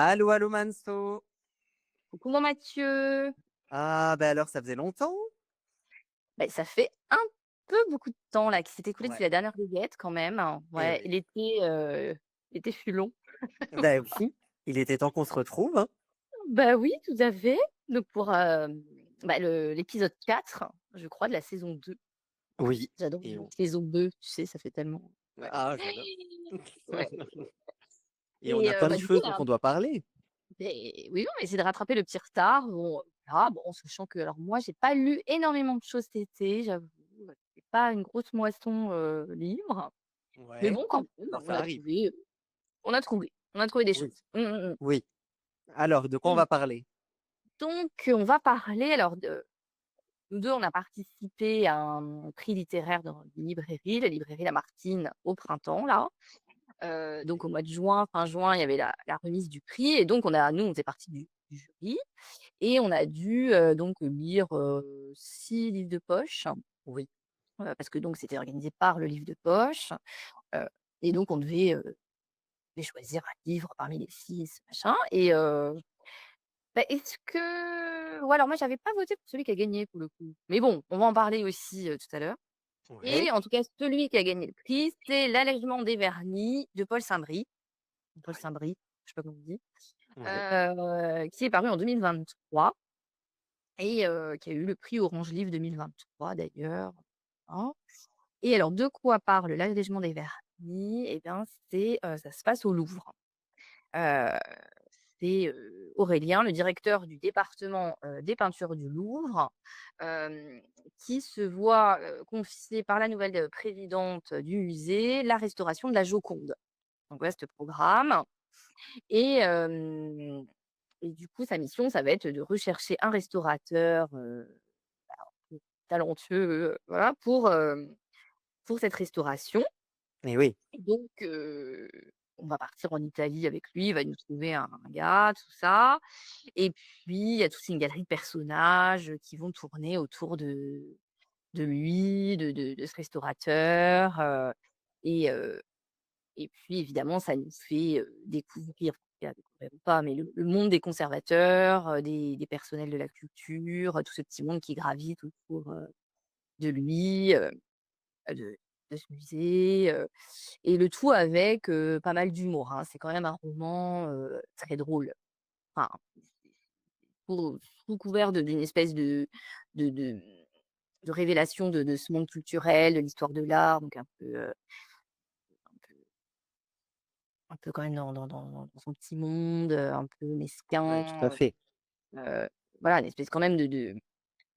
Allô, allô Manso. Coucou mon Mathieu. Ah, ben alors ça faisait longtemps? Beh, ça fait un peu beaucoup de temps là qui s'est écoulé depuis Ouais, la dernière goguette quand même, hein. eh Ouais, oui. l'été fut long. Ben oui, il était temps qu'on se retrouve, hein. Bah oui, tout à fait. Donc pour, bah, l'épisode 4, je crois, de la saison 2. Oui, J'adore le et mot on saison 2, tu sais, ça fait tellement ouais. ah, j'adore. Ouais Et on a plein de bah, du coup, choses dont là, on doit parler. oui, on va essayer de rattraper le petit retard. Bon, voilà, bon, sachant que alors moi, j'ai pas lu énormément de choses cet été, j'avoue. C'est pas une grosse moisson, livre. Mais Ouais, bon, quand même, bah, ça arrive. on a trouvé des Oui, choses. Mmh. oui. Alors, de quoi on Et va parler? donc, on va parler alors de nous 2, on a participé à un prix littéraire dans une librairie, la librairie Lamartine au printemps là. Donc OK. au mois de juin, fin juin, il y avait la remise du prix et donc on faisait partie du jury et on a dû, donc lire, 6 livres de poche, Oui, parce que donc c'était organisé par le livre de poche, heu et donc on devait choisir un livre parmi les 6 machin et bah, est-ce que ouais, alors moi j'avais pas voté pour celui qui a gagné pour le coup. Mais bon, on va en parler aussi, tout à l'heure ouais, et en tout cas celui qui a gagné le prix, c'est «L'allègement des vernis» de Paul Saint-Brie. Paul ouais, Saint-Brie, je sais pas comment on dit, ouais. qui est paru en 2023 et qui a eu le prix Orange Livre 2023 d'ailleurs, hein. Et alors de quoi parle «L'allègement des vernis»? Et bien c'est, ça se passe au Louvre. Heu, c'est, Aurélien, le directeur du département, des peintures du Louvre, hem, qui se voit, confier par la nouvelle, présidente du musée, la restauration de la Joconde. Donc vaste programme et et du coup sa mission, ça va être de rechercher un restaurateur, talentueux, voilà pour cette restauration. Et oui, Et donc, on va partir en Italie avec lui, il va nous trouver un gars, tout ça. Et puis, il y a toute une galerie de personnages, qui vont tourner autour de lui, de ce restaurateur, et heu et puis évidemment, ça nous fait, découvrir, enfin, découvrir ou pas, mais le monde des conservateurs, des personnels de la culture, tout ce petit monde qui gravite autour, de lui, de ce musée, et le tout avec, pas mal d'humour, hein. C'est quand même un roman, très drôle. Enfin, sous sous couvert d'une espèce de de de révélation de ce monde culturel, de l'histoire de l'art, donc un peu quand même dans son petit monde, un peu ouais, tout à mesquin, fait. heu, voilà, une espèce quand même de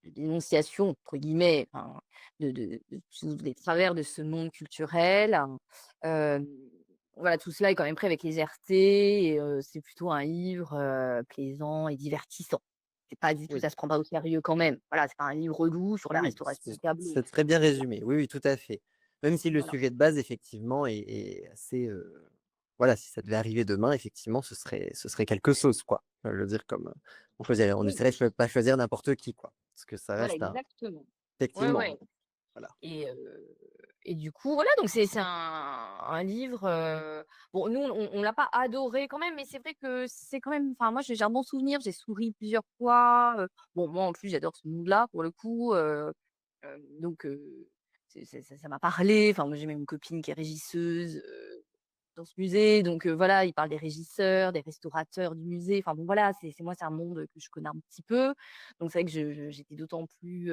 «dénonciation» entre guillemets, enfin, de tous les travers de ce monde culturel, hein. Voilà, tout cela est quand même pris avec légèreté et c'est plutôt un livre, plaisant et divertissant. C'est pas du tout Oui, ça se prend pas au sérieux quand même. Voilà, c'est pas un livre doux sur la oui, restauration du tableau. c'est très bien résumé. Oui, oui, tout à fait. Même si le Voilà. sujet de base effectivement est assez, voilà, si ça devait arriver demain, effectivement, ce serait quelque chose, quoi. Je veux dire comme, on ne Oui, saurait pas choisir n'importe qui, quoi. Parce que ça voilà, reste un exactement. Ouais, effectivement, ouais. voilà. Et du coup, voilà, donc c'est un livre, bon, nous, on l'a pas adoré quand même, mais c'est vrai que c'est quand même enfin, moi, j'ai un bon souvenir, j'ai souri plusieurs fois, bon, moi, en plus, j'adore ce monde-là, pour le coup, donc c'est ça m'a parlé. Enfin, moi, j'ai même une copine qui est régisseuse, dans ce musée, donc voilà, il parle des régisseurs, des restaurateurs du musée. Enfin, bon, voilà, c'est moi, c'est un monde que je connais un petit peu, donc c'est vrai que j'étais d'autant plus,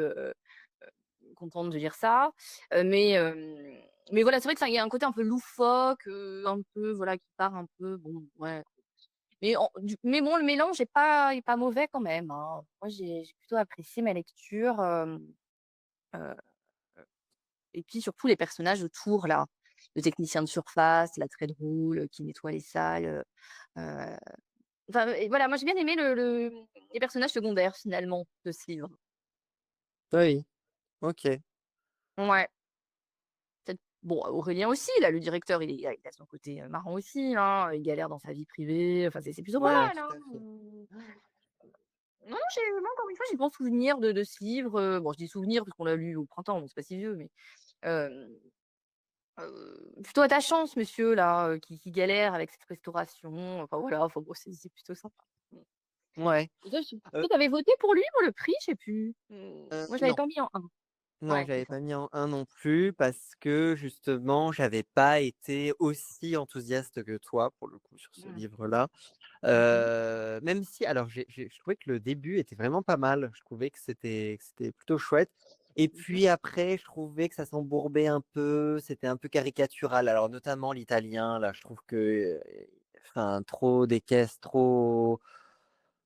contente de lire ça, mais voilà, c'est vrai que ça il y a un côté un peu loufoque, un peu voilà, qui part un peu bon, ouais, mais bon, le mélange est pas mauvais quand même, hein. Moi, j'ai plutôt apprécié ma lecture, heu et puis surtout les personnages autour là, le technicien de surface, là, très drôle, qui nettoie les salles, heu, enfin, et voilà, moi j'ai bien aimé les personnages secondaires finalement de ce livre. Oui, OK. Ouais. Peut-être bon, Aurélien aussi, là, le directeur, il a son côté, marrant aussi, hein, il galère dans sa vie privée, enfin, c'est plutôt pas Ouais, mal, tout hein, à fait. non, moi, encore une fois, j'ai de bons souvenirs de ce livre, bon, je dis souvenirs parce qu'on l'a lu au printemps, donc c'est pas si vieux, mais hem, «Plutôt à ta chance monsieur là, qui galère avec cette restauration», enfin voilà, enfin bon, c'est plutôt sympa. Mmh. Ouais, Et toi tu heu toi tu avais voté pour lui, pour le prix? Je sais plus. Moi je l'avais non. pas mis en 1. Non, Ouais, c'est j'avais ça. pas mis en un non plus parce que justement, j'avais pas été aussi enthousiaste que toi pour le coup sur ce Mmh. livre-là. Mmh mh. Même si alors je trouvais que le début était vraiment pas mal. Je trouvais que c'était plutôt chouette et Mmh mh. puis après je trouvais que ça s'embourbait un peu, c'était un peu caricatural. Alors notamment l'italien là, je trouve que, enfin trop des caisses, trop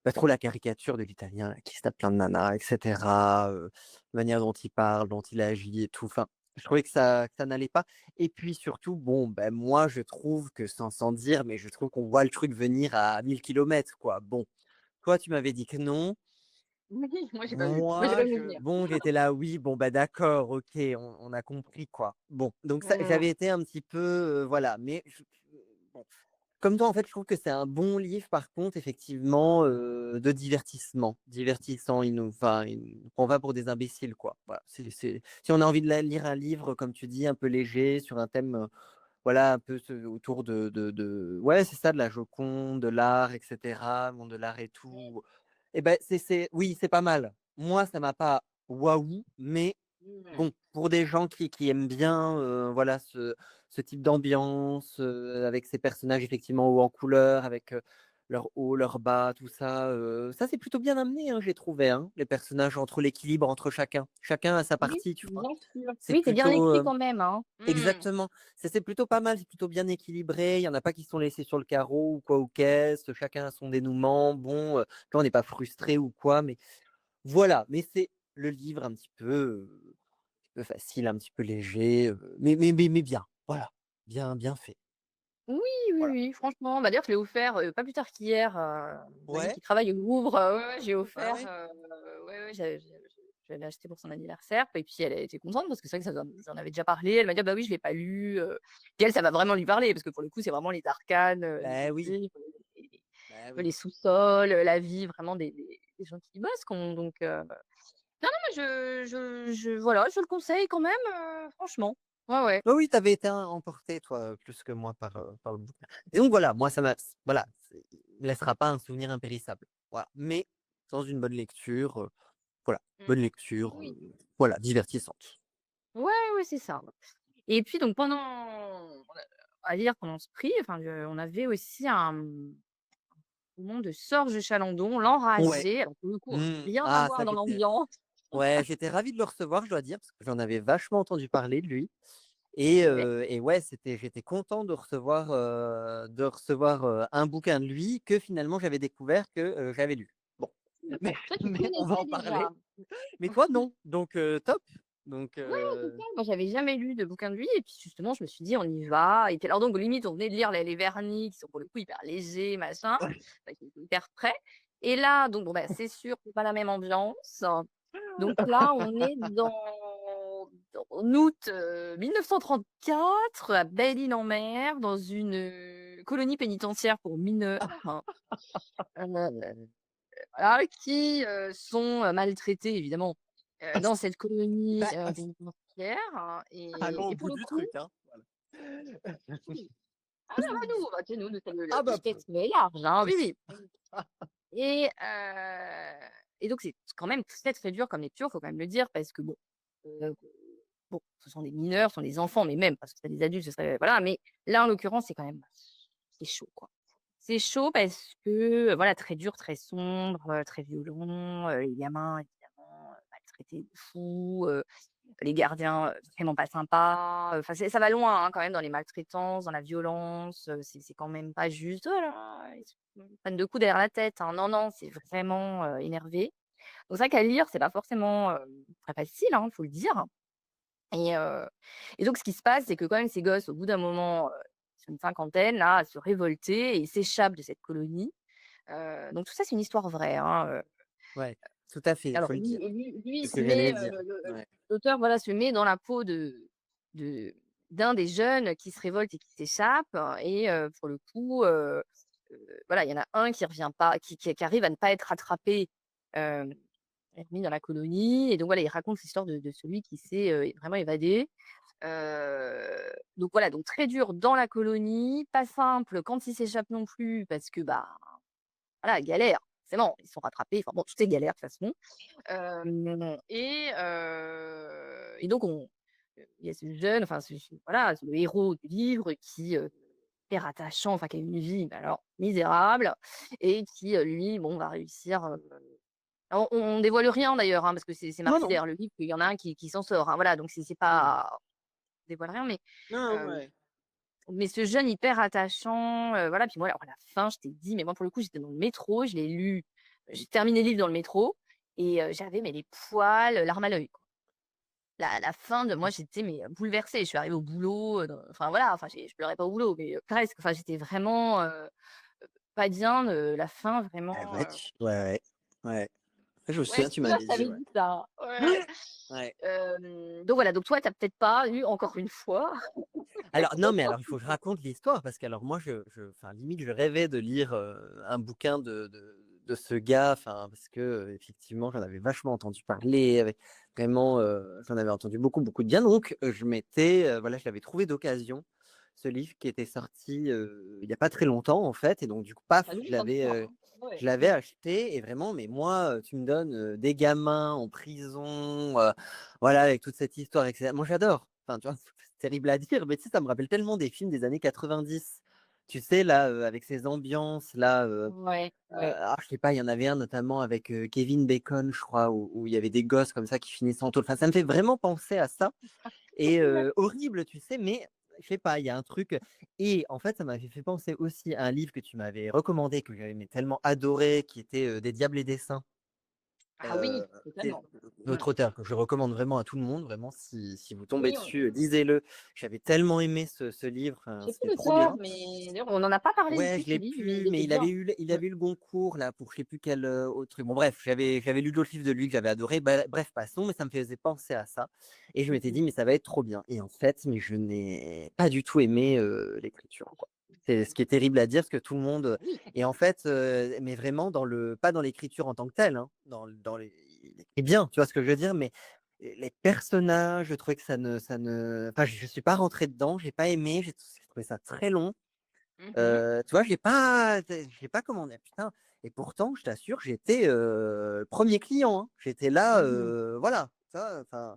bah, trop la caricature de l'italien là, qui se tape plein de nanas et cetera, la manière dont il parle, dont il agit et tout. Enfin, je trouvais que ça n'allait pas et puis surtout, bon, ben, moi, je trouve que sans dire, mais je trouve qu'on voit le truc venir à 1000 kilomètres, quoi. Bon, toi, tu m'avais dit que non. Oui, moi j'ai pas vu. Moi j'ai Moi, pas vu je venir. bon, j'étais là: «Oui, bon, bah, d'accord, OK, on a compris, quoi». Bon, donc ça Mmh. j'avais été un petit peu, voilà, mais bon, comme toi, en fait, je trouve que c'est un bon livre, par contre, effectivement, de divertissement. Divertissant, il nous prend pas pour des imbéciles, quoi. Voilà, c'est si on a envie de la lire un livre, comme tu dis, un peu léger, sur un thème, voilà, un peu autour de ouais, c'est ça, de la Joconde, de l'art et cetera, monde de l'art et tout. Et ben c'est oui, c'est pas mal. Moi, ça m'a pas waouh, mais Mmh. bon, pour des gens qui aiment bien, voilà, ce type d'ambiance, avec ces personnages effectivement hauts en couleur, avec, leurs hauts, leurs bas, tout ça, ça c'est plutôt bien amené, hein, j'ai trouvé, hein, les personnages entre l'équilibre entre chacun. Chacun a sa Oui, partie, tu vois? bien sûr. C'est Oui, c'est bien plutôt, écrit quand même, hein. Mmh. exactement, c'est plutôt pas mal, c'est plutôt bien équilibré, il y en a pas qui sont laissés sur le carreau ou quoi ou qu'est-ce, chacun a son dénouement. Bon, tu on n'est pas frustré ou quoi, mais voilà, mais c'est le livre un petit peu facile, un petit peu léger, mais bien, voilà, bien fait, Oui, oui, voilà. oui, franchement, bah, d'ailleurs je l'ai offert, pas plus tard qu'hier, un ami Ouais, qui travaille au Louvre, ouais, ouais, j'ai ah offert, ouais? ouais, ouais, je l'avais acheté pour son anniversaire et puis elle a été contente parce que c'est vrai que ça j'en avais déjà parlé. Elle m'a dit: «Ah bah oui, je l'ai pas lu», puis elle, ça va vraiment lui parler parce que pour le coup, c'est vraiment les arcanes, Bah oui, les bah oui. les sous-sols, la vie vraiment des gens qui y bossent quoi, donc non, non, mais je voilà, je le conseille quand même, franchement. Ouais, ouais. Oh oui, tu avais été emporté toi, plus que moi par le bouquin et donc voilà, moi ça m'a voilà, il me laissera pas un souvenir impérissable, voilà, mais sans une bonne lecture, voilà, Mmh. bonne lecture, Oui. voilà, divertissante. Ouais, ouais, c'est ça. Et puis donc pendant on a à lire pendant ce prix, enfin on avait aussi un, roman de Sorge Chalandon, Ouais. L'Enragé. Alors pour le coup, Mmh. rien à Ah voir ça dans j'étais l'ambiance. ouais, j'étais ravi de le recevoir, je dois dire, parce que j'en avais vachement entendu parler de lui Ouais. et ouais, j'étais content de recevoir, un bouquin de lui que finalement j'avais découvert que, j'avais lu. Bon, mais Toi, tu mais on va connaissais en déjà? parler. Mais toi non, donc top. Donc Ouais, c'est ça. Moi, j'avais jamais lu de bouquin de lui et puis justement, je me suis dit: «On y va» et puis alors donc limite, on venait de lire les Vernis qui sont pour le coup hyper légers, machin, ouais. enfin qui étaient hyper frais et là donc bon, bah, c'est sûr, c'est pas la même ambiance. Donc là, on est dans en août, 1934 à Belle-Île-en-Mer dans une, colonie pénitentiaire pour mineurs, voilà, qui, sont, maltraités évidemment, dans cette colonie, Bah, pénitentiaire hein, allons au et pour bout le du coup truc, hein, voilà. oui. Ah non, bah, nous, bah, tu sais, nous, c'est le Ah bah, spectre est large, hein, oui, oui et donc c'est quand même très, très dur comme lecture, faut quand même le dire parce que heu, bon, ce sont des mineurs, ce sont des enfants, mais même parce que c'est des adultes, ce serait voilà, mais là, en l'occurrence, c'est quand même c'est chaud, quoi. C'est chaud parce que, voilà, très dur, très sombre, très violent, les gamins évidemment, maltraités de fou, les gardiens, vraiment pas sympas, enfin ça va loin, hein, quand même dans les maltraitances, dans la violence, c'est quand même pas juste: «Oh là là, ils se prennent 2 coups derrière la tête», hein. Non, non, c'est vraiment, énervé. Donc c'est vrai qu'à lire, c'est pas forcément, très facile, hein, faut le dire et donc ce qui se passe, c'est que quand même ces gosses, au bout d'un moment, ils sont une cinquantaine là, à se révolter et ils s'échappent de cette colonie. Donc tout ça, c'est une histoire vraie, hein, ouais, tout à fait, il alors faut le lui dire. lui, il C'est ce se que j'allais met, dire. Ouais. l'auteur, voilà, se met dans la peau de d'un des jeunes qui se révolte et qui s'échappe et pour le coup, voilà, il y en a un qui revient pas, qui arrive à ne pas être rattrapé, hem, et remis dans la colonie et donc voilà, il raconte l'histoire de celui qui s'est, vraiment évadé. Donc voilà, donc très dur dans la colonie, pas simple quand ils s'échappent non plus parce que, bah, voilà, galère, forcément, ils sont rattrapés, enfin bon, tout est galère de toute façon. Et donc il y a ce jeune, enfin voilà, c'est le héros du livre qui, hyper attachant, enfin qui a une vie, mais alors misérable et qui, lui, bon, va réussir, alors on dévoile rien d'ailleurs, hein, parce que c'est Non, marqué non. derrière le livre qu'il y en a un qui s'en sort, hein, voilà, donc c'est pas on dévoile rien, Non, hem, ouais. mais ce jeune hyper attachant, voilà, puis moi alors à la fin, je t'ai dit, mais moi pour le coup, j'étais dans le métro, je l'ai lu, j'ai terminé le livre dans le métro et j'avais mais les poils, larmes à l'œil, quoi. La fin de moi, j'étais mais bouleversée. Je suis arrivée au boulot, enfin voilà, enfin je pleurais pas au boulot, mais presque. Enfin j'étais vraiment, pas bien, la fin Ah vraiment, ouais, ouais, ouais, ouais. Je me ouais, souviens, tu tu vois, je m'avais dit, t'avais ouais. dit ça. Ouais. Ouais. Donc voilà, donc toi, tu as peut-être pas eu encore une fois Alors non, mais alors il faut que je raconte l'histoire parce qu'alors moi enfin limite je rêvais de lire, un bouquin de ce gars, enfin parce que, effectivement j'en avais vachement entendu parler, vraiment, j'en avais entendu beaucoup, beaucoup de bien donc je m'étais, voilà, je l'avais trouvé d'occasion, ce livre qui était sorti, il y a pas très longtemps en fait et donc du coup pas paf, longtemps que ça, hein. je Ouais. l'avais acheté et vraiment mais moi, tu me donnes, des gamins en prison, voilà avec toute cette histoire et cetera. Moi j'adore, enfin tu vois? C'est terrible à dire, mais tu sais, ça me rappelle tellement des films des années 90. Tu sais, là, avec ces ambiances-là, Ouais, ouais. je sais pas, il y en avait un notamment avec, Kevin Bacon, je crois, où il y avait des gosses comme ça qui finissaient en tôle. Enfin, ça me fait vraiment penser à ça et horrible, tu sais, mais je sais pas, il y a un truc, et en fait, ça m'avait fait penser aussi à un livre que tu m'avais recommandé, que j'avais mais tellement adoré, qui était, Des diables et des saints. Ah oui, Heu, c'est totalement. Mmh. notre auteur que je recommande vraiment à tout le monde, vraiment si vous tombez Oui, on dessus, lisez-le. J'avais tellement aimé ce livre, je enfin, sais plus c'était trop l'auteur, bien. mais d'ailleurs, on en a pas parlé Ouais, depuis je ce l'ai livre, mais plus, il mais était bien. il Mmh. avait eu le Goncourt là pour je sais plus quel, autre truc. Bon bref, j'avais lu d'autres livres de lui que j'avais adoré. Bref, passons, mais ça me faisait penser à ça et je Mmh m'étais mh. dit: «Mais ça va être trop bien» et en fait, mais je n'ai pas du tout aimé, l'écriture, quoi. C'est ce qui est terrible à dire, parce que tout le monde, Oui. et en fait, mais vraiment pas dans l'écriture en tant que telle, hein, dans les il écrit bien, tu vois ce que je veux dire? Mais les personnages, je trouvais que enfin, je suis pas rentré dedans, j'ai pas aimé, j'ai trouvé ça très long. Mmh mh. Tu vois, j'ai pas commandé, putain, et pourtant, je t'assure, j'étais, 1er client, hein. J'étais là, Mmh mh. voilà, ça, enfin,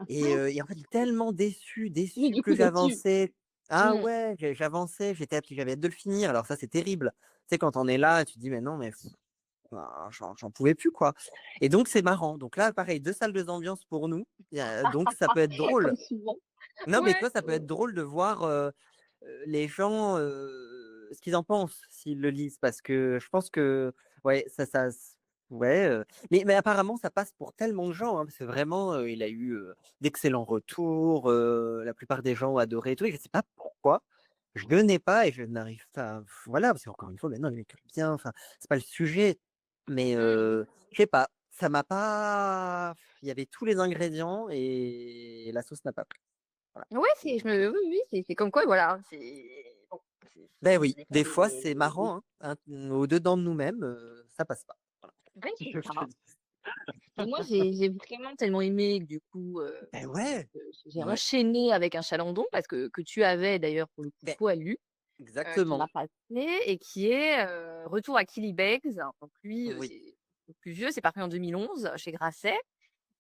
et en fait, tellement Oui, déçu, du coup plus déçu. j'avançais. Ah Mmh. ouais, j'avançais, j'avais hâte de le finir, alors ça, c'est terrible. Tu sais, quand on est là, tu te dis: «Mais non, mais enfin, j'en pouvais plus, quoi», et donc c'est marrant. Donc là, pareil, 2 salles, 2 ambiances pour nous, donc ça peut être drôle. Comme souvent. Non, mais tu Ouais. vois, ça peut être drôle de voir, les gens, ce qu'ils en pensent s'ils le lisent parce que je pense que ouais, ça s ouais, mais apparemment ça passe pour tellement de gens, hein, parce que vraiment, il a eu, d'excellents retours, la plupart des gens ont adoré et tout et je sais pas pourquoi. Je n'ai pas et je n'arrive pas, voilà, parce qu'encore une fois, maintenant il écrit bien, enfin, c'est pas le sujet, mais Mmh. je sais pas, ça m'a pas, il y avait tous les ingrédients et la sauce n'a pas pris. Voilà. Ouais, c'est je me oui, oui, c'est comme quoi, voilà, c'est bon, Beh, ce oui, n'est pas des fois des c'est marrant, hein, au-dedans de nous-mêmes, ça passe pas. Voilà. ouais, c'est Je te ça. dis. Et moi, j'ai vraiment tellement aimé que du coup, Beh, ouais, j'ai ouais, enchaîné avec un chalandon parce que tu avais d'ailleurs pour le coup beh, toi lu, qui exactement. m'a passé et qui est, Retour à Killybegs. Donc lui, Oui. c'est plus vieux, c'est paru en 2011 chez Grasset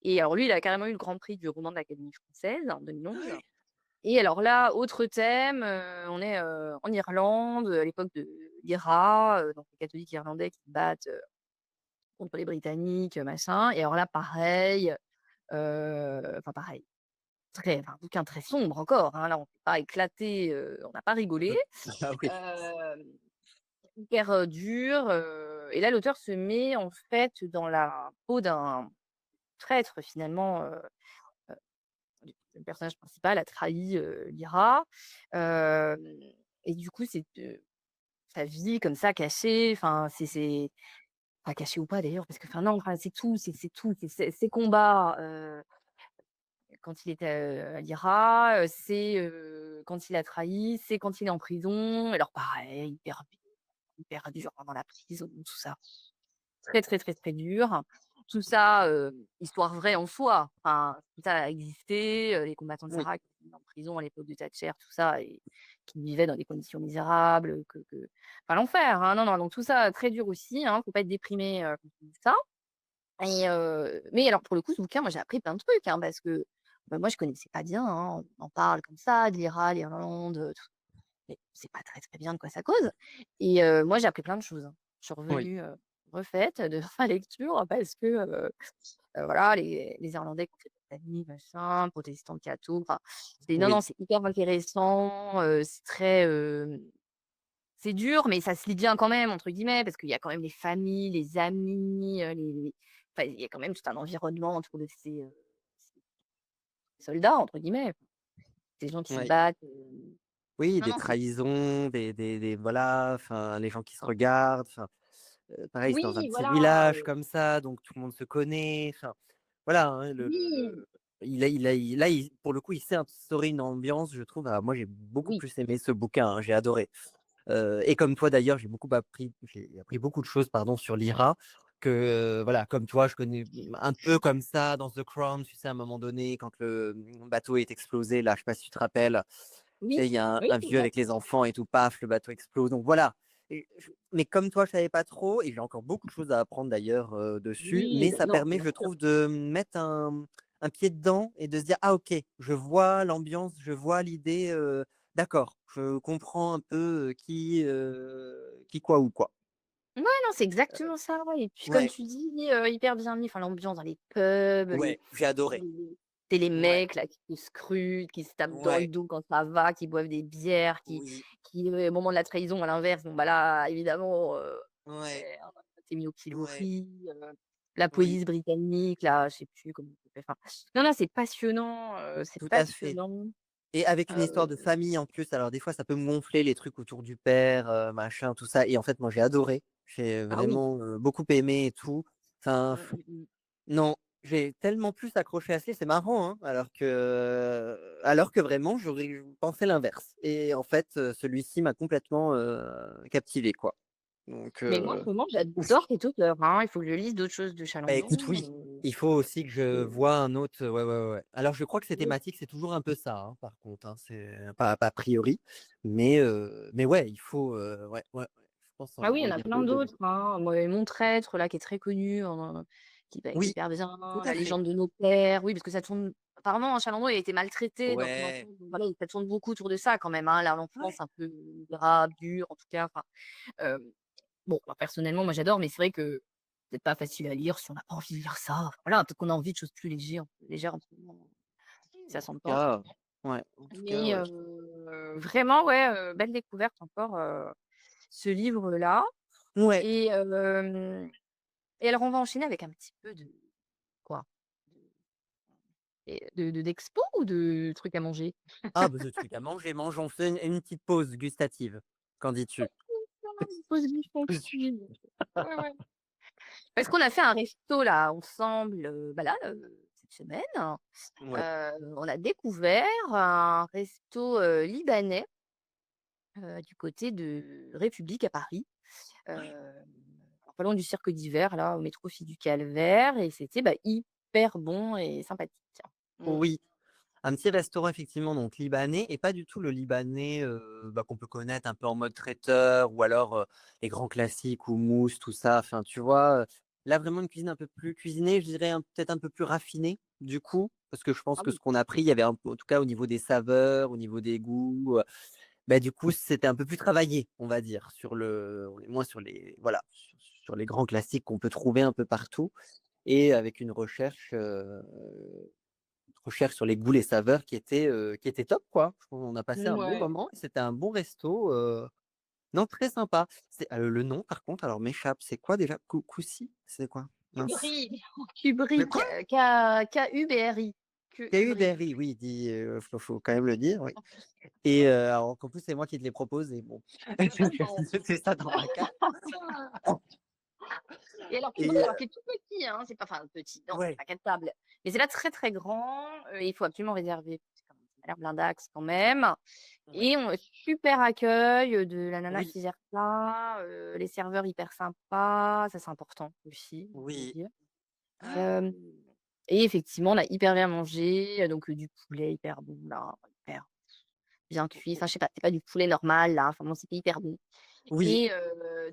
et alors lui, il a carrément eu le grand prix du roman de l'Académie française en 2011. Ouais. Et alors là, autre thème, on est, en Irlande, à l'époque de l'IRA, donc les catholiques irlandais qui se battent, contre les Britanniques, machin et alors là pareil, enfin pareil, un bouquin très sombre encore, hein, là on s'est pas éclaté, on n'a pas rigolé, Ah oui. hem, hyper, dur, et là l'auteur se met en fait dans la peau d'un traître finalement, le personnage principal a trahi, l'IRA, hem et du coup c'est de sa vie comme ça cachée, enfin c'est pas caché ou pas d'ailleurs parce que enfin non, enfin c'est tout, c'est tout, c'est ses combats, quand il était, à l'IRA, c'est, quand il a trahi, c'est quand il est en prison. Alors pareil, hyper dur dans la prison, tout ça. Très, très, très, très dur. tout ça, histoire vraie en soi. Enfin, tout ça a existé, les combattants de Oui, Sahara qui étaient en prison à l'époque de Thatcher, tout ça et qui vivaient dans des conditions misérables, enfin l'enfer, hein. Non, non, donc tout ça, très dur aussi, hein, faut pas être déprimé, quand on dit ça mais alors pour le coup, ce bouquin, moi j'ai appris plein de trucs, hein, parce que, bah, moi je connaissais pas bien, hein. On en parle comme ça, de l'Irlande, tout mais c'est pas très, très bien de quoi ça cause moi j'ai appris plein de choses, hein. Je suis oui, revenue, refaite de ma lecture parce que, voilà, les Irlandais contre les Britanniques, machin, protestants cathos, enfin, c'est non, non, oui, c'est hyper intéressant, c'est très, c'est dur, mais ça se lit bien quand même, entre guillemets, parce qu'il y a quand même les familles, les amis, enfin, il y a quand même tout un environnement autour de ces «soldats» entre guillemets, ces gens qui se oui. battent, Oui, non, des non, c'est trahisons, des voilà, enfin, les gens qui se regardent, enfin, pareil, c'est dans un oui, petit voilà, village comme ça, donc tout le monde se connaît, enfin, voilà, hein, oui, pour le coup, il sait instaurer une ambiance, je trouve. Moi, j'ai beaucoup oui, plus aimé ce bouquin, hein, j'ai adoré. Et comme toi d'ailleurs, j'ai appris beaucoup de choses, pardon, sur l'IRA que, voilà, comme toi, je connais un peu comme ça dans The Crown, tu sais, à un moment donné, quand le, bateau est explosé, là, je sais pas si tu te rappelles? Tu oui, sais, il y a un oui, un c'est vieux vrai. avec les enfants et tout, paf, le bateau explose, donc voilà. Mais comme toi, je savais pas trop et j'ai encore beaucoup de choses à apprendre d'ailleurs, dessus, Oui, mais bah, ça non, permet, bien je sûr. trouve, de mettre un pied dedans et de se dire: «Ah OK, je vois l'ambiance, je vois l'idée, d'accord, je comprends un peu, qui, quoi, où, quoi». Ouais, non, c'est exactement ça, ouais et puis comme Ouais, tu dis, hyper bien mis, enfin l'ambiance dans les pubs, ouais, j'ai adoré. c'est les Ouais, mecs là qui se scrutent, qui se tapent dans le ouais, dos quand ça va, qui boivent des bières, oui, au moment de la trahison à l'inverse, bon bah là évidemment, ouais, c'est tu mis au ouais, pilori, la oui, police britannique là, je sais plus comment ça s'appelle, enfin non, non, c'est passionnant, c'est tout à fait. passionnant, Et avec une histoire heu, de famille en plus, alors des fois ça peut me gonfler les trucs autour du père, machin, tout ça et en fait moi j'ai adoré. J'ai ah oui, vraiment, beaucoup aimé et tout. Enfin, mmh. non, j'ai tellement plus accroché à ce livre, c'est marrant, hein, alors que vraiment j'aurais pensé l'inverse et en fait, celui-ci m'a complètement, captivé quoi. Donc Mais moi, en ce moment, ouf. j'adore cet auteur, hein. Il faut que je lise d'autres choses de Bah, écoute, Chalandon, oui, il faut aussi que je c'est voie un autre, ouais, ouais, ouais, ouais. Alors je crois que ces oui. thématiques, c'est toujours un peu ça, hein, par contre, hein, c'est pas a priori, mais ouais, il faut, ouais, ouais, ouais, je pense Ah oui, il y en en a lire plein d'autres de lui. d'autres, hein. Moi, Mon Traître, là, qui est très connu, qui est Oui, hyper bien. tout à La fait. Légende de nos pères, oui, parce que ça tourne apparemment, Chalandon, il a été maltraité dans son Ouais, enfance, donc voilà, ça tourne beaucoup autour de ça quand même, hein, l'enfance ouais. un peu grave, dure, en tout cas, enfin, hem, bon, bah, personnellement, moi, j'adore, mais c'est vrai que c'est peut-être pas facile à lire si on n'a pas envie de lire ça. Voilà, peut-être qu'on a envie de choses plus légères en ce moment, si ça En tout s'entend. cas, ouais, en tout cas, Mais ouais. vraiment, ouais, belle découverte encore, ce livre-là Ouais. et et alors on va enchaîner avec un petit peu de quoi? D'expo ou de trucs à manger? Ah bah, ce truc à manger, mangeons, on fait une petite pause gustative. Qu'en dis-tu? Une pause gustative. Ouais, ouais. Parce qu'on a fait un resto là ensemble, bah là, cette semaine. Ouais. On a découvert un resto, libanais, du côté de République à Paris. Alors pas loin du Cirque d'Hiver, là, au métro Fille du Calvaire et c'était, bah, hyper bon et sympathique. Mmh. Oui. Un petit restaurant effectivement donc libanais et pas du tout le libanais, bah, qu'on peut connaître un peu en mode traiteur ou alors, les grands classiques houmous tout ça, enfin tu vois? Là vraiment une cuisine un peu plus cuisinée, je dirais peut-être un peu plus raffinée du coup, parce que je pense Ah que ce oui. qu'on a pris, il y avait un peu en tout cas au niveau des saveurs, au niveau des goûts, bah, du coup c'était un peu plus travaillé, on va dire, on est moins sur les voilà, sur les grands classiques qu'on peut trouver un peu partout et avec une recherche sur les goûts, les saveurs qui était top, quoi. Je trouve on a passé un bon Mouais. moment et c'était un bon resto, non, très sympa. Le nom par contre, alors m'échappe, c'est quoi déjà? Koussi? C'est quoi? Mince. Kubri, Le Kubri, quoi? K-U-B-R-I. Kubri. Berry, oui, dit, faut quand même le dire, oui et alors qu'en plus c'est moi qui te les propose et bon, c'est ça dans ma carte Et alors Kubri, et alors qui est tout petit, hein, c'est pas enfin petit, non, c'est ouais, pas 4 tables, mais c'est là très, très grand, il faut absolument réserver parce que ça a l'air blindax quand même ouais, et super accueil, de la nana oui, qui gère ça, les serveurs hyper sympas, ça c'est important aussi, on va oui, dire. Hem et effectivement, on a hyper bien mangé, donc du poulet hyper bon là, hyper bien cuit. Enfin, je sais pas, c'est pas du poulet normal là, enfin bon, c'était hyper bon Oui, et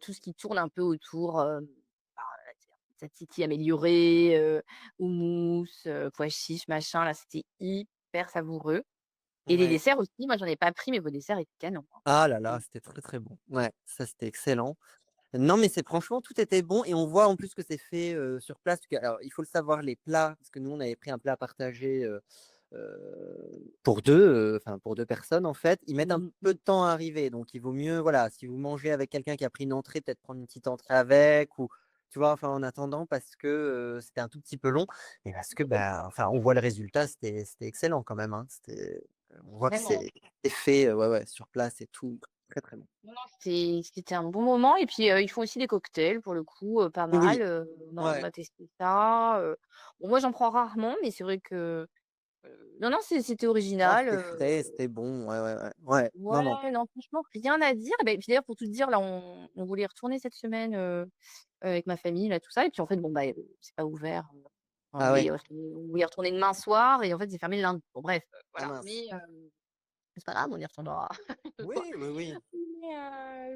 tout ce qui tourne un peu autour, bah, tzatziki amélioré, houmous, pois chiches, machin, là, c'était hyper savoureux et les ouais. desserts aussi, moi, j'en ai pas pris, mais vos desserts étaient canons, hein. Ah là là, Mmh. c'était très, très bon. Ouais, ça, c'était excellent. Non, mais c'est franchement, tout était bon et on voit en plus que c'est fait, sur place, parce que alors il faut le savoir, les plats, parce que nous, on avait pris un plat partagé, pour 2, enfin pour 2 personnes, en fait, ils mettent un Mmh peu mh. de temps à arriver, donc il vaut mieux, voilà, si vous mangez avec quelqu'un qui a pris une entrée, peut-être prendre une petite entrée avec ou tu vois? Enfin, en attendant parce que, c'était un tout petit peu long et parce que, bah, enfin, on voit le résultat, c'était excellent quand même, hein. On voit que Vraiment. c'est fait, ouais, ouais, sur place et tout. Très, très bon. Non, non, c'était un bon moment et puis, ils font aussi des cocktails pour le coup, pas mal, Oui, on ouais. a testé ça, bon moi j'en prends rarement mais c'est vrai que, non, non, c'était Oh, original, c'était frais, c'était bon, ouais, ouais, ouais. Ouais, non, non. ouais, non franchement rien à dire et beh, puis d'ailleurs pour tout te dire là on voulait y retourner cette semaine, avec ma famille là tout ça et puis en fait bon bah, c'est pas ouvert, enfin Ah ouais? on voulait y retourner demain soir et en fait c'est fermé le lundi. Bon bref, Ah voilà mince. mais, c'est pas grave on y retournera une fois. Oui, oui, oui.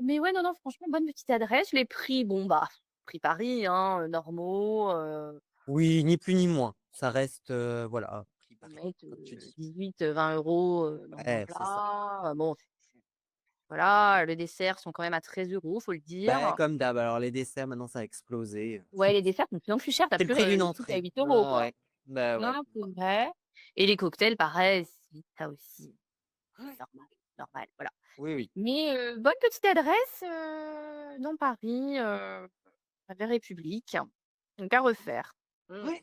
Mais ouais, non, non, franchement, bonne petite adresse. Les prix, bon, bah, prix Paris, hein, normaux, Oui, ni plus ni moins. Ça reste, voilà, prix on Paris, va être, comme tu dis. 18-20 € dans un Ouais, c'est ça. plat, bon, voilà, les desserts sont quand même à 13 €, faut le Bah, dire. comme d'hab, alors les desserts maintenant ça a explosé. Ouais, les desserts sont de plus en plus chers, tu C'est le plus prix d'une les trucs à entrée. 8 € Ah quoi. ouais. Bah, Non, ouais. non, c'est vrai et les cocktails, pareil, ça aussi, Ouais. normal, normal, voilà. Oui, oui. Mais bonne petite adresse, dans Paris, Place République, donc à refaire. Mmh. Ouais.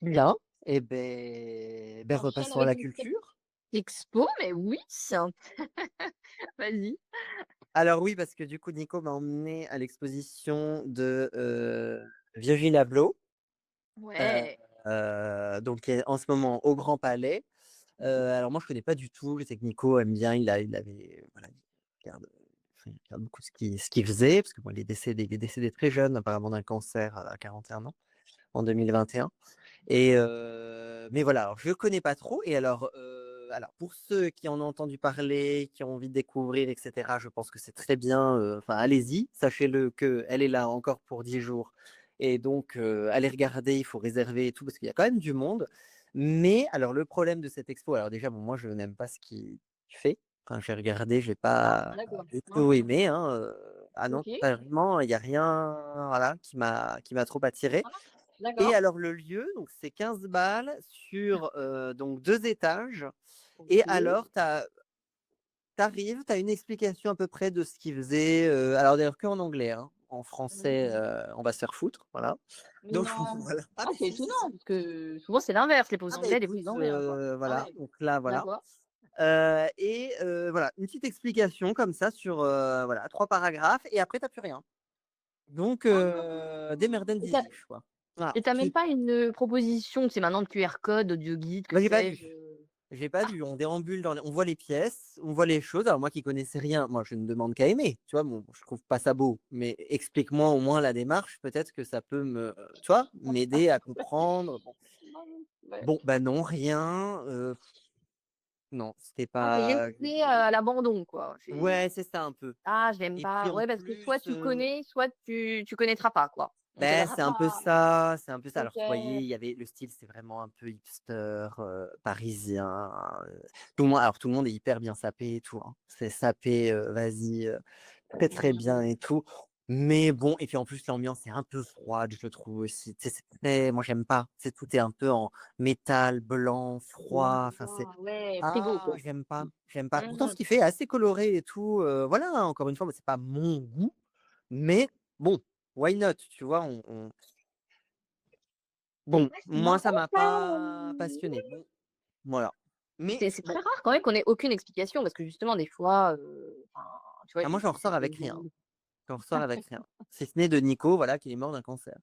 Bien. Et beh, J'enchaîne repassons à avec la une petite culture. expo, mais oui, vas-y. Alors oui, parce que du coup, Nico m'a emmené à l'exposition de, Virgil Abloh, heu Ouais. donc qui est en ce moment au Grand Palais. Alors moi, je connais pas du tout. Je sais que Nico aime bien, il avait voilà, il regarde, enfin, il regarde beaucoup ce qu'il faisait, parce que bon, il est décédé très jeune, apparemment d'un cancer à 41 ans, en 2021 et mais voilà, alors je connais pas trop et alors pour ceux qui en ont entendu parler, qui ont envie de découvrir et cetera, je pense que c'est très bien, enfin allez-y. Sachez-le qu'elle est là encore pour 10 jours et donc allez regarder, il faut réserver et tout parce qu'il y a quand même du monde. Mais alors le problème de cette expo, alors déjà, bon, moi je n'aime pas ce qu'il fait. Enfin, j'ai regardé, j'ai Ah, pas d'accord. du Hein, tout hein. aimé, hein, ah non, OK. vraiment, il y a rien, voilà, qui m'a trop attiré. Ah, Et d'accord. alors le lieu, donc c'est 15 balles sur, donc 2 étages et OK. alors tu arrives, tu as une explication à peu près de ce qu'ils faisaient, alors d'ailleurs qu'en anglais, hein. En Mmh français, mh. on va se faire foutre, voilà. Donc Non. voilà. Ah Ah, mais c'est si, si, étonnant si. parce que souvent c'est l'inverse, les pauvres Ah bah anglais, des fois écoute, ils ont rien, quoi. Ah voilà, ouais, donc là, voilà. d'accord. Et voilà, une petite explication comme ça sur, voilà, 3 paragraphes et après tu as plus rien. Donc Ah! démerden quoi. Voilà. Et tu as même pas une, proposition, tu sais maintenant de QR code, audio guide, que Bah, j'ai pas sais-je? vu. J'ai pas vu. On déambule on voit les pièces, on voit les choses. Alors moi qui connaissais rien, moi je ne demande qu'à aimer, tu vois? Bon, je trouve pas ça beau, mais explique-moi au moins la démarche, peut-être que ça peut tu vois? M'aider à comprendre. Bon. Ouais. Bon, bah, non, rien, non, c'était Ah, c'est pas laissé à l'abandon, quoi. C'est ouais, c'est ça un peu ah, j'aime et puis pas. en Ouais, parce que plus, soit tu connais, soit tu connaîtras pas, quoi. On bah, t'aidera c'est un peu pas. ça, c'est un peu ça. Alors, OK. vous voyez, il y avait le style, c'est vraiment un peu hipster, parisien, tout le monde est hyper bien sapé et tout, hein. C'est sapé, vas-y, très, très bien Mmh. et tout. Mais bon et puis en plus l'ambiance est un peu froide, je trouve aussi. Tu sais, c'est très moi j'aime pas. C'est tout est un peu en métal, blanc, froid, enfin c'est D'accord, ouais, frigo, ah quoi. j'aime pas, j'aime pas. Pourtant ce Mmh. qu'il fait est assez coloré et tout, voilà, hein, encore une fois, moi c'est pas mon goût, mais bon, why not? Tu vois? Bon, Ouais, c'est moi marrant ça m'a ça, pas passionné. Bon, voilà. Mais c'est bon, très rare quand même qu'on ait aucune explication parce que justement des fois, enfin, tu vois, ah moi il j'en ressors il avec rien. J'en ressors avec rien. Si ce n'est de Nico, voilà, qui est mort d'un cancer.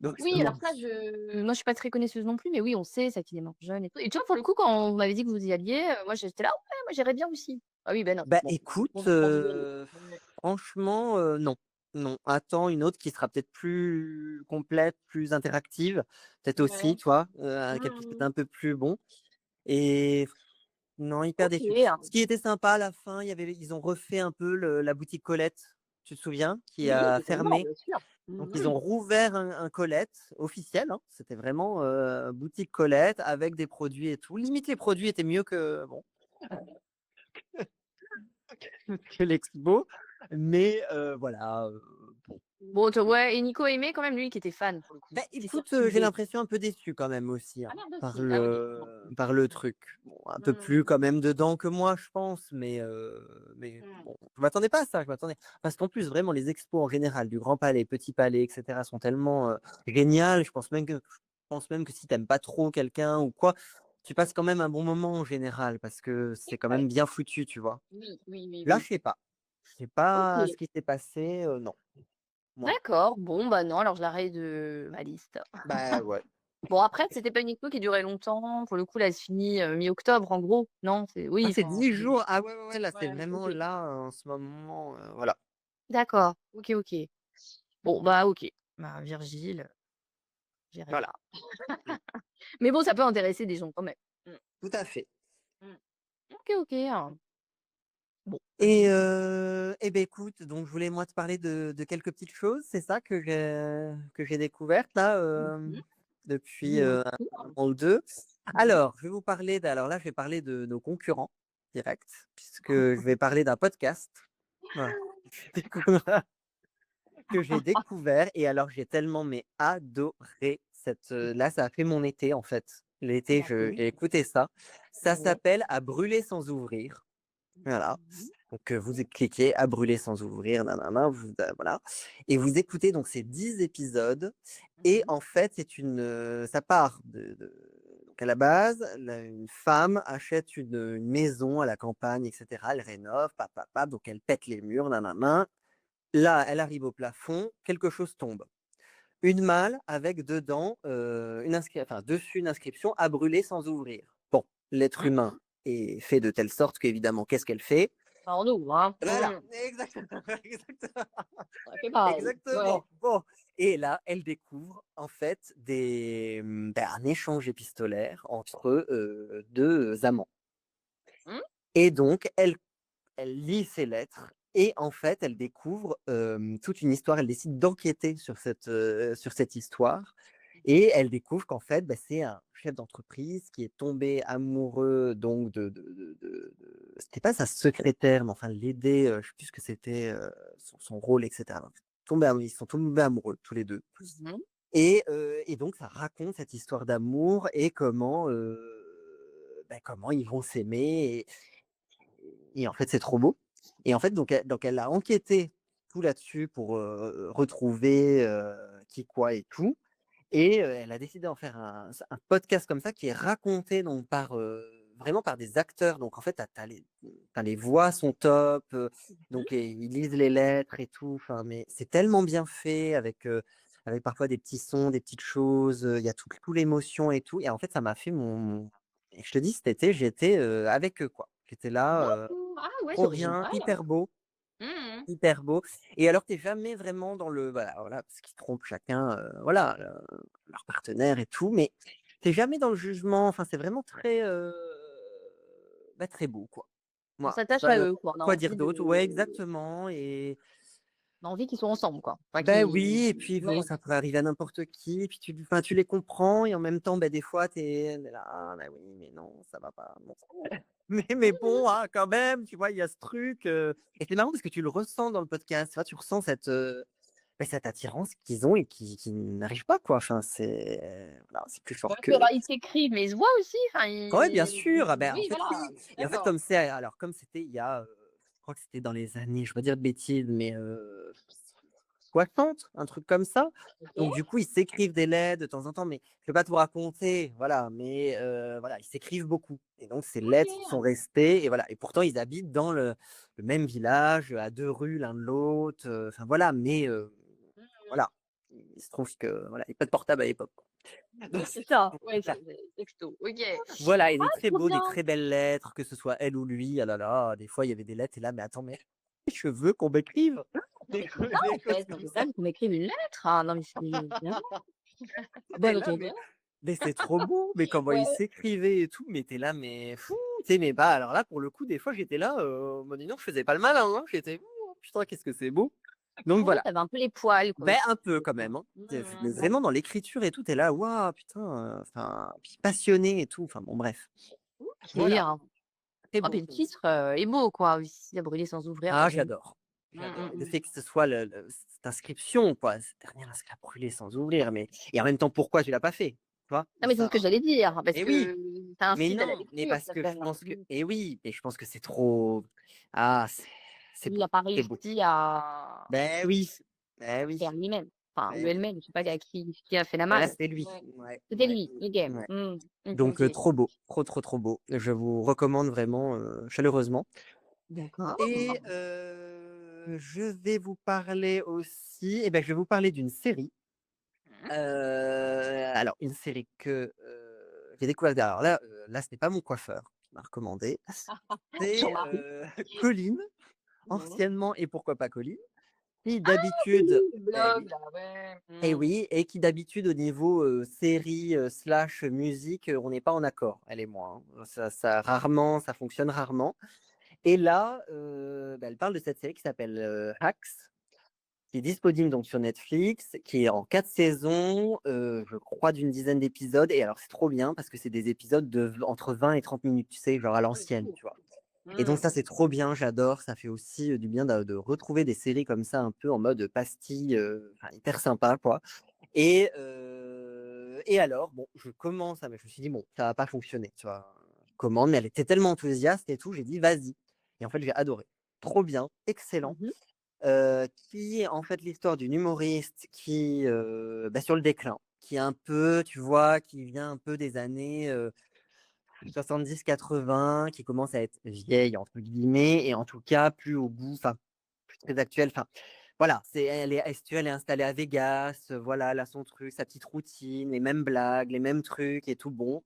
Donc oui, bon. alors ça, moi, je suis pas très connaisseuse non plus, mais oui, on sait ça qu'il est mort jeune et tout et tu vois, pour le coup, quand on m'avait dit que vous y alliez, moi, j'étais là: «Ouais, moi, j'irais bien aussi». Ah oui, ben non, Bah bon, écoute, on a pas envie d'y aller. Ouais. franchement, non. non, attends une autre qui sera peut-être plus complète, plus interactive, peut-être aussi, Ouais. tu vois? Quelque chose Mmh. un peu plus bon et non, hyper OK. déçu. Ce qui était sympa à la fin, ils ont refait un peu la boutique Colette, tu te souviens? Qui Oui, a totalement, fermé. bien sûr. Donc Mmh ils mh. ont rouvert un Colette officiel, hein. C'était vraiment, boutique Colette avec des produits et tout. Limite les produits étaient mieux que bon, que l'expo, mais voilà, bon. Bon, tu ouais et Nico aimait quand même, lui, qui était fan pour le coup. Bah, C'était écoute, j'ai circulé. l'impression un peu déçu quand même aussi, Ah hein, merde par aussi. Ah OK, bon. le truc. Bon, un peu plus Mmh. quand même dedans que moi, je pense, mais Mmh. bon, je m'attendais pas à ça, je m'attendais parce qu'en plus, vraiment, les expos en général, du Grand Palais, Petit Palais, et cetera, sont tellement, géniales. Je pense même que si tu aimes pas trop quelqu'un ou quoi, tu passes quand même un bon moment en général parce que c'est quand Ouais. même bien foutu, tu vois? Oui, oui, oui, Là, oui. je sais pas. Je sais pas ce OK. qui s'est passé, non, moi. D'accord. Bon, bah, non, alors je l'arrête de ma liste. Bah, ouais. Bon après, c'était pas une expo qui durait longtemps. Pour le coup, là, elle se finit, mi-octobre en gros, non? C'est Ah, oui, c'est enfin, 10 c'est jours? Ah ouais, ouais, ouais, là, c'est ouais, vraiment OK. là, en ce moment, voilà. D'accord. OK, OK. Bon, bah, OK. Bah, Virgile, j'irai Voilà. pas. Mmh. Mais bon, ça peut intéresser des gens quand même. Mmh. Tout à fait. Mmh. OK, OK. Bon, bah, c'est Et bien. beh, écoute, donc je voulais moi te parler de quelques petites choses, c'est ça que j'ai découvertes là, Mmh mh. depuis, Dis-moi 1 tout. an ou 2. Mmh. Alors, je vais vous parler alors là, je vais parler de nos concurrents directs, puisque je vais parler d'un podcast, voilà, que j'ai découvert et alors j'ai tellement mais adoré là, ça a fait mon été en fait. L'été, D'accord. j'ai écouté ça. Ça Ouais. s'appelle «À brûler sans ouvrir». Voilà. Mmh. Donc, cliquez «À brûler sans ouvrir», nanana, voilà et vous écoutez donc ces 10 épisodes et Mmh. en fait, ça part donc à la base, une femme achète une maison à la campagne et cetera. Elle rénove, donc elle pète les murs, nanana. Là, elle arrive au plafond, quelque chose tombe. Une malle avec dedans, dessus une inscription: «À brûler sans ouvrir». Bon, l'être humain est fait de telle sorte qu'évidemment, qu'est-ce qu'elle fait? Bah, on ouvre, hein. Voilà, Mmh. exactement, exactement, On fait pareil. Ouais. exactement. Bon et là, elle découvre en fait un échange épistolaire entre, 2 amants Mmh. et donc elle lit ces lettres et en fait, elle découvre, toute une histoire. Elle décide d'enquêter sur cette histoire et elle découvre qu'en fait, bah, c'est un chef d'entreprise qui est tombé amoureux donc de c'était pas sa secrétaire, mais enfin l'aider, je sais plus ce que c'était, son rôle et cetera. Donc ils sont tombés amoureux tous les 2 Mmh. et donc ça raconte cette histoire d'amour et comment ils vont s'aimer et en fait, c'est trop beau et en fait, donc elle a enquêté tout là-dessus pour, retrouver, qui, quoi et tout et elle a décidé d'en faire un podcast comme ça qui est raconté donc vraiment par des acteurs. Donc en fait, tu les voix sont top, Mmh. donc ils lisent les lettres et tout, enfin mais c'est tellement bien fait avec parfois des petits sons, des petites choses, il y a tout l'émotion et tout et en fait, ça m'a fait et je te dis cet été, j'étais, avec eux, quoi. J'étais là, D'accord. Ah ouais, c'est trop bien, original. Mmh. hyper beau et alors tu es jamais vraiment dans voilà, parce qu'ils trompent chacun, voilà, leur partenaire et tout, mais tu es jamais dans le jugement, enfin, c'est vraiment très, très beau, quoi. On Moi, je sais s'attache à pas eux, quoi. On a quoi dire envie d'autre. Ouais, exactement et on a envie qu'ils soient ensemble, quoi. Enfin ben qu'ils oui et puis bon, ouais. ça pourrait arriver à n'importe qui et puis tu les comprends et en même temps, des fois, tu es là: «Ah bah oui, mais non, ça va pas, non». Mais bon, Mmh. ah, quand même, tu vois, il y a ce truc, et c'est marrant parce que tu le ressens dans le podcast, tu vois? Tu ressens cette attirance qu'ils ont et qui n'arrive pas, quoi. Enfin, voilà, c'est plus Bah, fort que qu'eux. ils s'écrivent, mais ils se voient aussi, enfin Ouais, bien ils sûr, ah ben, en oui, fait, voilà, oui et en fait, d'accord. comme c'était il y a, je crois que c'était dans les années, je ne veux pas dire de bêtises, mais 60, un truc comme ça. OK. Donc du coup, ils s'écrivent des lettres de temps en temps, mais je ne vais pas tout raconter, voilà, mais voilà, ils s'écrivent beaucoup et donc ces lettres sont OK. restées et voilà et pourtant ils habitent dans le même village, à 2 rues l'un de l'autre, enfin voilà, mais Mmh. voilà. Il se trouve que voilà, il y a pas de portable à l'époque, quoi. Ouais, Donc c'est ça. Ouais, voilà. c'est texto. OK. Voilà et Ah, trop des bien! très belles lettres, que ce soit elle ou lui, ah là là, des fois il y avait des lettres et là, mais attends, mais je veux qu'on m'écrive. Non, mais c'est Des ça, des en fait, comme c'est ça. ça, qu'on m'écrive une lettre. Ah non, mais c'est vraiment Tu bon là, entendeur. mais c'est trop beau, mais comment Ouais, ils s'écrivaient et tout, mais tu là, mais fou, tu sais, mais bah, alors là, pour le coup, des fois, j'étais là, en mode: «Dis donc, je faisais pas le malin, hein». J'étais: «Ouh, putain, qu'est-ce que c'est beau». Donc ouais, voilà, tu un peu les poils, quoi, ben aussi. un peu quand Ouais. même, hein. Mais Mmh. vraiment dans l'écriture et tout, tu là: «Waouh, putain», enfin, puis passionné et tout, enfin bon, bref. OK, Voilà, hein. très Ah, beau, puis le très beau. titre, est beau, quoi, aussi, «À brûler sans ouvrir», Ah, j'aime. j'adore, Mmh, j'adore. mmh Le mh. fait que ce soit cette inscription, quoi, cette dernière inscrit à brûler sans ouvrir, mais et en même temps, pourquoi tu l'as pas fait? Tu vois? Non, Et mais c'est ce ça que j'allais dire, parce et oui, que ça mais incite à la non, mais lecture, parce ça que fait je un pense que mmh. et oui, mais je pense que c'est trop ah, c'est Lui, il beau, a pas c'est beau. réussi à Ben oui, ben faire oui, lui-même. Enfin, ou ben oui. elle-même, je sais pas à qui a fait la Bah, là, malle. c'était lui. Ouais. Ouais, C'était ouais, lui, OK. ouais. Mmh. OK, Donc OK. trop beau, trop, trop, trop beau. Je vous recommande vraiment, chaleureusement et D'accord. je vais vous parler aussi et ben, je vais vous parler d'une série. Mmh. Alors une série que, j'ai découverte alors là, ce n'est pas mon coiffeur qui m'a recommandé, c'est, Jean-Marie. Colline, Mmh. anciennement Et pourquoi pas Colline, qui Oui, d'habitude le eh blog oui, là, ouais. et Mmh. oui et qui d'habitude au niveau, série, slash musique, on n'est pas en accord, elle et moi, hein. Ça rarement ça fonctionne rarement et là, bah, elle parle de cette série qui s'appelle, Hacks, qui est disponible donc sur Netflix, qui est en 4 saisons, je crois d'une dizaine d'épisodes et alors c'est trop bien parce que c'est des épisodes entre 20 et 30 minutes, tu sais, genre à Ah oui, l'ancienne, court. tu vois? Et donc Mmh. ça, c'est trop bien, j'adore, ça fait aussi, du bien de retrouver des séries comme ça un peu en mode pastille, enfin hyper sympa quoi et alors bon, je commence à mais je me suis dit: «Bon, ça va pas fonctionner», tu vois? Je commande, mais elle était tellement enthousiaste et tout, j'ai dit: «Vas-y» et en fait, j'ai adoré. Trop bien, excellent, Mmh mh. qui est en fait l'histoire d'une humoriste qui, bah, sur le déclin, qui est un peu, tu vois, qui vient un peu des années, 70-80, qui commence à être «vieille» entre guillemets et en tout cas plus au goût, enfin plus très actuelle, enfin voilà, elle est installée à Vegas, voilà, elle a son truc, sa petite routine, les mêmes blagues, les mêmes trucs et tout bon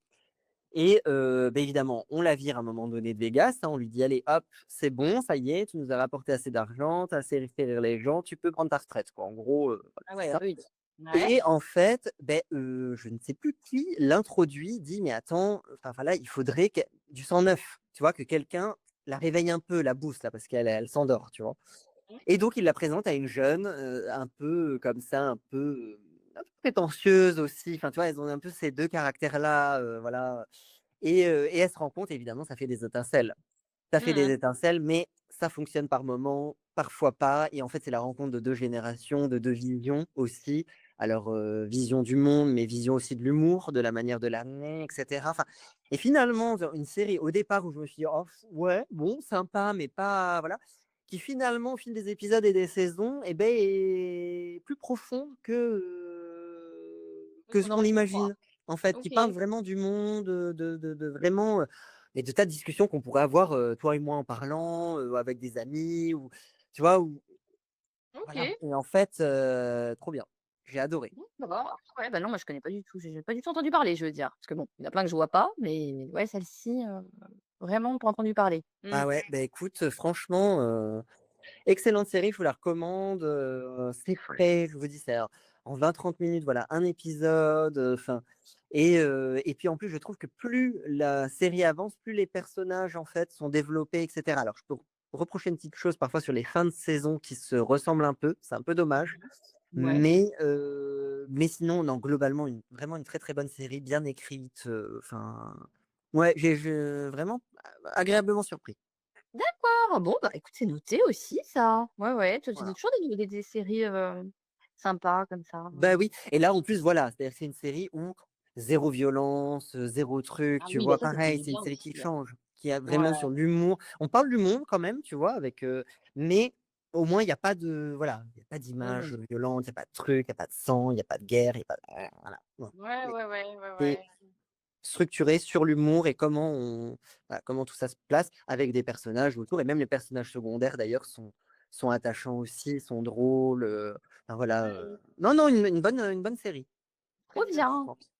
et beh, évidemment, on la vire à un moment donné de Vegas, hein, on lui dit: «Allez hop, c'est bon, ça y est, tu nous as rapporté assez d'argent, tu as assez fait rire les gens, tu peux prendre ta retraite», quoi. En gros, voilà, Ah c'est ouais, ça rude. Ouais. et en fait, beh, je ne sais plus qui l'introduit, dit: «Mais attends, enfin voilà, il faudrait que du sang neuf», tu vois? Que quelqu'un la réveille un peu, la booste là, parce qu'elle s'endort, tu vois? Mmh. Et donc il la présente à une jeune, un peu comme ça, un peu prétentieuse aussi, enfin tu vois? Elles ont un peu ces 2 caractères-là, voilà et elle se rend compte évidemment, ça fait des étincelles. Ça fait des Mmh. étincelles, mais ça fonctionne par moments, parfois pas et en fait, c'est la rencontre de 2 générations, de 2 visions aussi. Alors, vision du monde, mais vision aussi de l'humour, de la manière de l'amener et cetera. Enfin et finalement, genre une série au départ où je me suis dit: «Oh ouais, bon, sympa, mais pas voilà», qui finalement, au fil des épisodes et des saisons et beh, est plus profond Oui, que ce qu'on qu'on aurait pu croire. imagine. En fait, qui OK. parle vraiment du monde, de vraiment, et de tas de discussions qu'on pourrait avoir, toi et moi en parlant, avec des amis ou tu vois? Ou voilà OK. et en fait, trop bien. J'ai adoré. D'accord. Ouais, bah, non, moi je connais pas du tout. J'ai pas du tout entendu parler, je veux dire. Parce que bon, il y en a plein que je vois pas, mais ouais, celle-ci, vraiment pas entendu parler. Mmh. Ah ouais, bah, écoute, franchement, excellente série, je vous la recommande, c'est frais, je vous dis, c'est en 20-30 minutes, voilà, un épisode, enfin et puis en plus, je trouve que plus la série avance, plus les personnages, en fait, sont développés et cetera. Alors je peux reprocher une petite chose parfois sur les fins de saison qui se ressemblent un peu, c'est un peu dommage, Ouais. mais sinon, non, globalement, vraiment une très, très bonne série, bien écrite, enfin, ouais, j'ai vraiment agréablement surpris. D'accord. Bon, bah, écoute, c'est noté aussi ça. Ouais, ouais, tu Voilà. toujours des séries, sympas comme ça, Bah, oui et là, en plus, voilà, c'est-à-dire que c'est une série où zéro violence, zéro truc, Ah tu oui, bah, vois? ça fait Pareil, du c'est une bien série qui aussi, change, qui est ouais. vraiment sur l'humour. On parle du monde quand même, tu vois? Avec, mais au moins, il y a pas de voilà, il y a pas d'images Mmh. violentes, il y a pas de trucs, il y a pas de sang, il y a pas de guerre, il y a pas voilà, non. Ouais, C'est ouais, ouais, ouais, c'est ouais. structuré sur l'humour et comment on voilà, comment tout ça se place avec des personnages autour et même les personnages secondaires d'ailleurs sont attachants aussi, sont drôles, enfin voilà, Mmh. non, non, une bonne série. Très Trop bien. divertissante.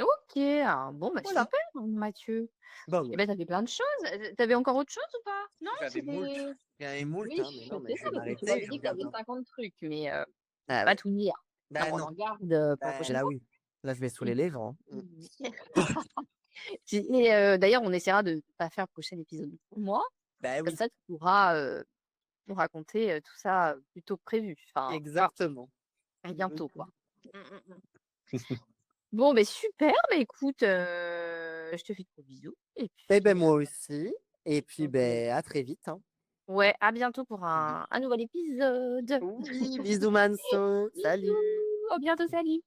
OK, ah bon, bah, Voilà. super, Mathieu. Bah Et ouais. ben, tu avais plein de choses. Tu encore autre chose ou pas? Non, J'avais moult. c'était J'avais moult, oui, hein, mais non, mais c'est je ça, vais parce que tu m'arrêter, m'avais je dit que tu regarde avais un. 50 trucs, mais tu peux Ah pas ouais. tout lire. Non, Bah on non. en garde, pour la Bah prochaine là fois. oui. Là, je vais saouler Et les gens, hein. mmh. D'ailleurs, on essaiera de pas faire le prochain épisode pour moi. Bah Comme oui, ça, tu pourras, nous raconter, tout ça, plus tôt que prévu. Enfin, voilà, exactement. bientôt, quoi. Mmh, mmh, mmh. Bon, beh, super, bah, écoute, je te fais de gros bisous et Et ben puis, moi aussi. Et puis, on se ben à très vite, hein. ouais, à bientôt pour un nouvel épisode. Oui, bisous Manso. Salut. Bisous, à bientôt, salut.